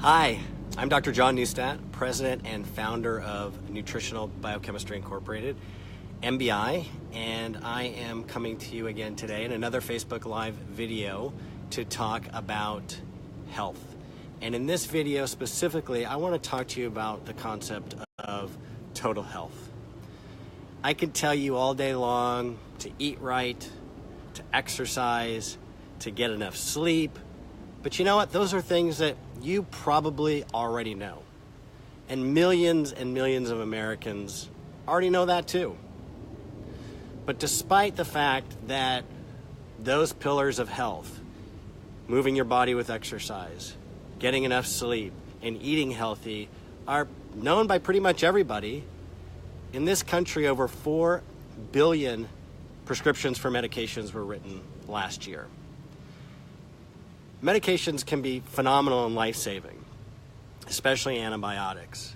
Hi, I'm Dr. John Neustadt, president and founder of Nutritional Biochemistry Incorporated, NBI, and I am coming to you again today in another Facebook Live video to talk about health. And in this video specifically, I want to talk to you about the concept of total health. I could tell you all day long to eat right, to exercise, to get enough sleep, but you know what? Those are things that you probably already know. And millions of Americans already know that too. But despite the fact that those pillars of health, moving your body with exercise, getting enough sleep, and eating healthy are known by pretty much everybody, in this country over 4 billion prescriptions for medications were written last year. Medications can be phenomenal and life-saving, especially antibiotics.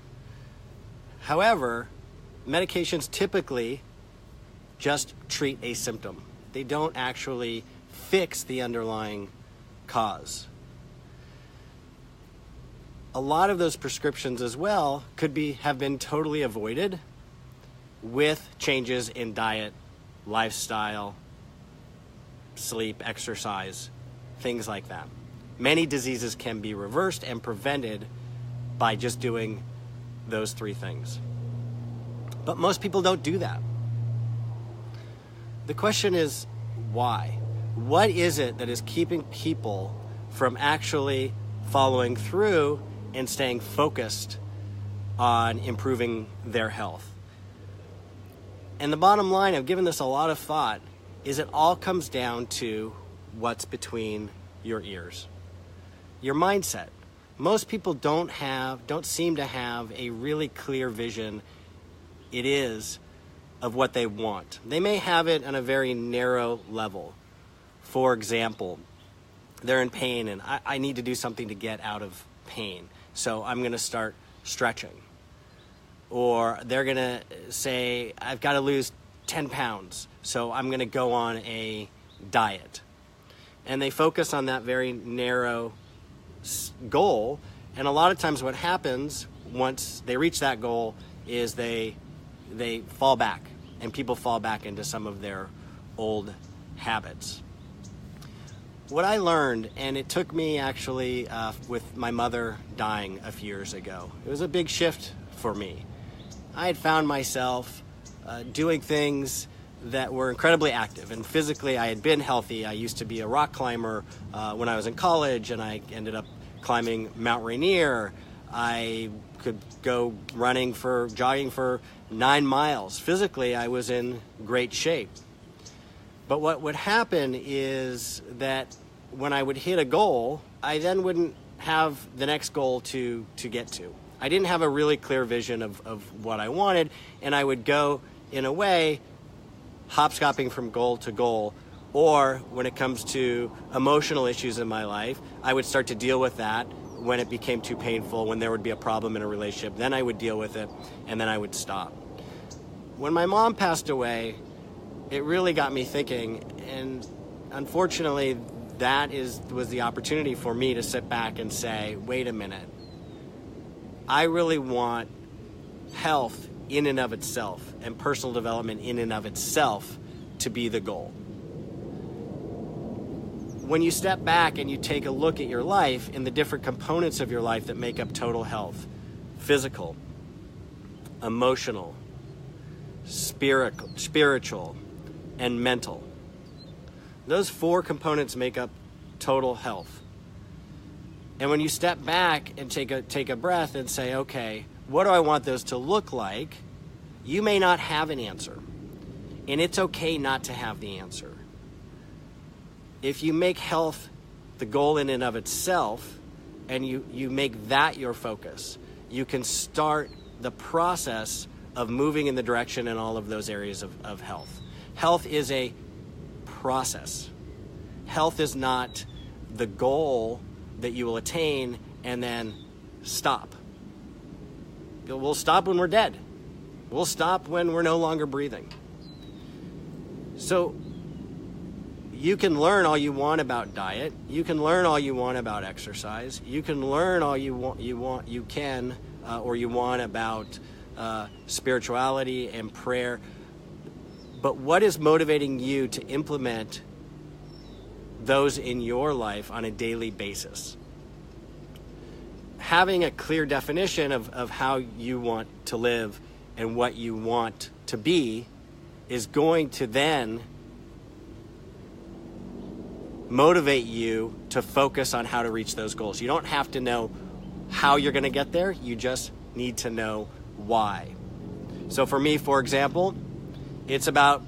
However, medications typically just treat a symptom. They don't actually fix the underlying cause. A lot of those prescriptions as well have been totally avoided with changes in diet, lifestyle, sleep, exercise, things like that. Many diseases can be reversed and prevented by just doing those 3 things. But most people don't do that. The question is, why? What is it that is keeping people from actually following through and staying focused on improving their health? And the bottom line, I've given this a lot of thought, is it all comes down to what's between your ears. Your mindset. Most people don't seem to have a really clear vision of what they want. They may have it on a very narrow level. For example, they're in pain and I need to do something to get out of pain. So I'm going to start stretching. Or they're going to say, I've got to lose 10 pounds, so I'm going to go on a diet. And they focus on that very narrow goal. And a lot of times what happens once they reach that goal is they fall back, and people fall back into some of their old habits. What I learned, and it took me actually with my mother dying a few years ago, it was a big shift for me. I had found myself doing things that were incredibly active, and physically I had been healthy. I used to be a rock climber when I was in college, and I ended up climbing Mount Rainier. I could go jogging for 9 miles. Physically, I was in great shape. But what would happen is that when I would hit a goal, I then wouldn't have the next goal to get to. I didn't have a really clear vision of what I wanted, and I would go, in a way, hopscotching from goal to goal. Or when it comes to emotional issues in my life, I would start to deal with that when it became too painful, when there would be a problem in a relationship. Then I would deal with it, and then I would stop. When my mom passed away, it really got me thinking, and unfortunately, that was the opportunity for me to sit back and say, wait a minute, I really want health in and of itself and personal development in and of itself to be the goal. When you step back and you take a look at your life and the different components of your life that make up total health, physical, emotional, spiritual, and mental. Those 4 components make up total health. And when you step back and take a breath and say, okay, what do I want those to look like? You may not have an answer. And it's okay not to have the answer. If you make health the goal in and of itself, and you make that your focus, you can start the process of moving in the direction in all of those areas of health. Health is a process. Health is not the goal that you will attain and then stop. We'll stop when we're dead. We'll stop when we're no longer breathing. So you can learn all you want about diet. You can learn all you want about exercise. You can learn all you want about spirituality and prayer. But what is motivating you to implement those in your life on a daily basis? Having a clear definition of how you want to live and what you want to be is going to then motivate you to focus on how to reach those goals. You don't have to know how you're going to get there. You just need to know why. So for me, for example, it's about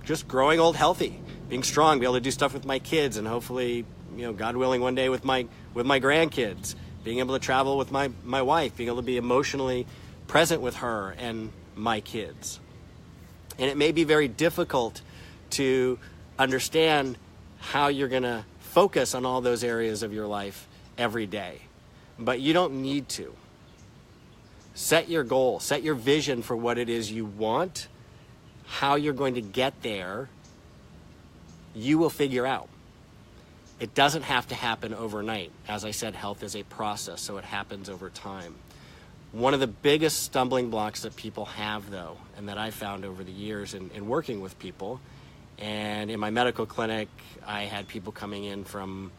just growing old healthy, being strong, be able to do stuff with my kids, and hopefully, God willing, one day with my grandkids, being able to travel with my wife, being able to be emotionally present with her and my kids. And it may be very difficult to understand how you're going to focus on all those areas of your life every day, but you don't need to. Set your goal, set your vision for what it is you want, how you're going to get there. You will figure out. It doesn't have to happen overnight. As I said, health is a process, so it happens over time. One of the biggest stumbling blocks that people have, though, and that I found over the years in working with people, and in my medical clinic, I had people coming in from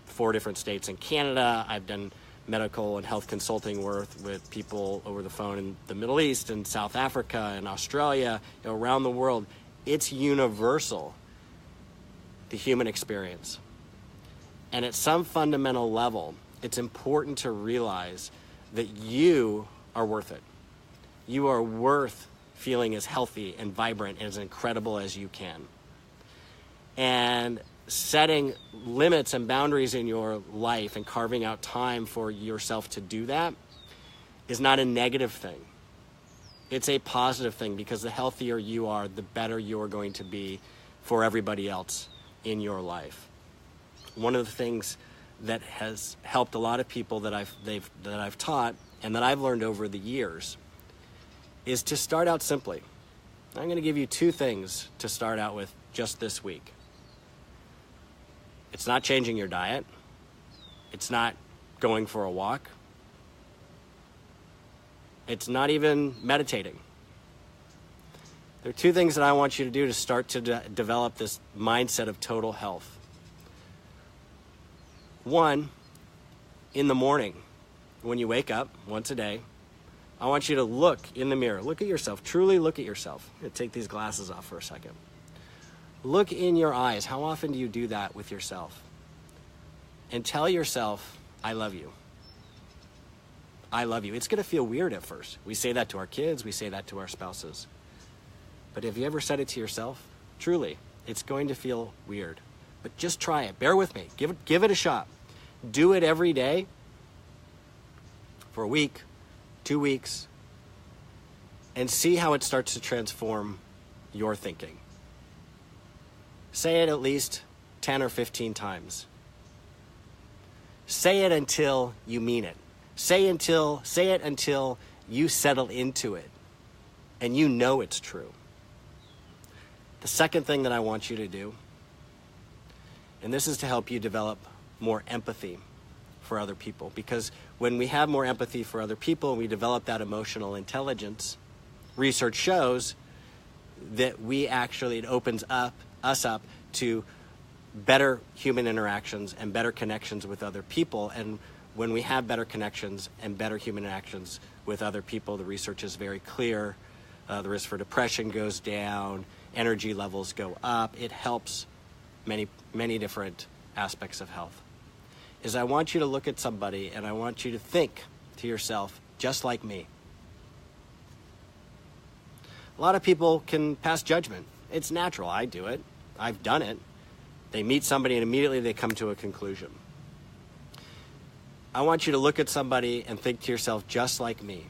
4 different states in Canada. I've done medical and health consulting work with people over the phone in the Middle East and South Africa and Australia, around the world. It's universal, the human experience. And at some fundamental level, it's important to realize that you are worth it. You are worth feeling as healthy and vibrant and as incredible as you can. And setting limits and boundaries in your life and carving out time for yourself to do that is not a negative thing. It's a positive thing, because the healthier you are, the better you're going to be for everybody else in your life. One of the things that has helped a lot of people that I've taught and that I've learned over the years is to start out simply. I'm going to give you 2 things to start out with just this week. It's not changing your diet. It's not going for a walk. It's not even meditating. There are 2 things that I want you to do to start to develop this mindset of total health. 1, in the morning, when you wake up once a day, I want you to look in the mirror. Look at yourself. Truly look at yourself. I'm going to take these glasses off for a second. Look in your eyes. How often do you do that with yourself? And tell yourself, I love you. I love you. It's going to feel weird at first. We say that to our kids. We say that to our spouses. But have you ever said it to yourself? Truly, it's going to feel weird. But just try it. Bear with me. Give it a shot. Do it every day for a week, 2 weeks, and see how it starts to transform your thinking. Say it at least 10 or 15 times. Say it until you mean it. Say it until you settle into it and you know it's true. The second thing that I want you to do, and this is to help you develop more empathy for other people, because when we have more empathy for other people and we develop that emotional intelligence, research shows that it opens us up to better human interactions and better connections with other people. And when we have better connections and better human interactions with other people, the research is very clear. The risk for depression goes down, energy levels go up. It helps many, many different aspects of health. I want you to look at somebody and I want you to think to yourself, just like me. A lot of people can pass judgment. It's natural. I do it. I've done it. They meet somebody and immediately they come to a conclusion. I want you to look at somebody and think to yourself, just like me.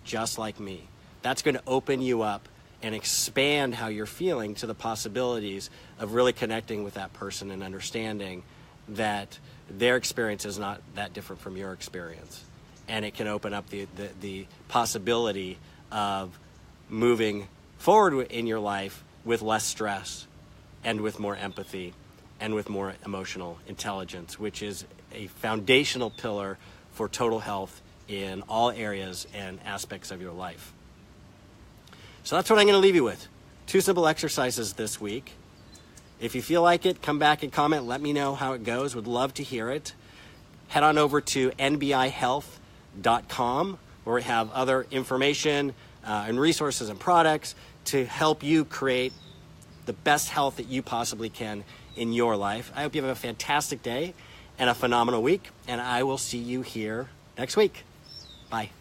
Just like me. That's going to open you up and expand how you're feeling to the possibilities of really connecting with that person and understanding that their experience is not that different from your experience. And it can open up the possibility of moving forward in your life with less stress and with more empathy and with more emotional intelligence, which is a foundational pillar for total health in all areas and aspects of your life. So that's what I'm going to leave you with. 2 simple exercises this week. If you feel like it, come back and comment. Let me know how it goes. Would love to hear it. Head on over to NBIHealth.com, where we have other information and resources and products to help you create the best health that you possibly can in your life. I hope you have a fantastic day and a phenomenal week, and I will see you here next week. Bye.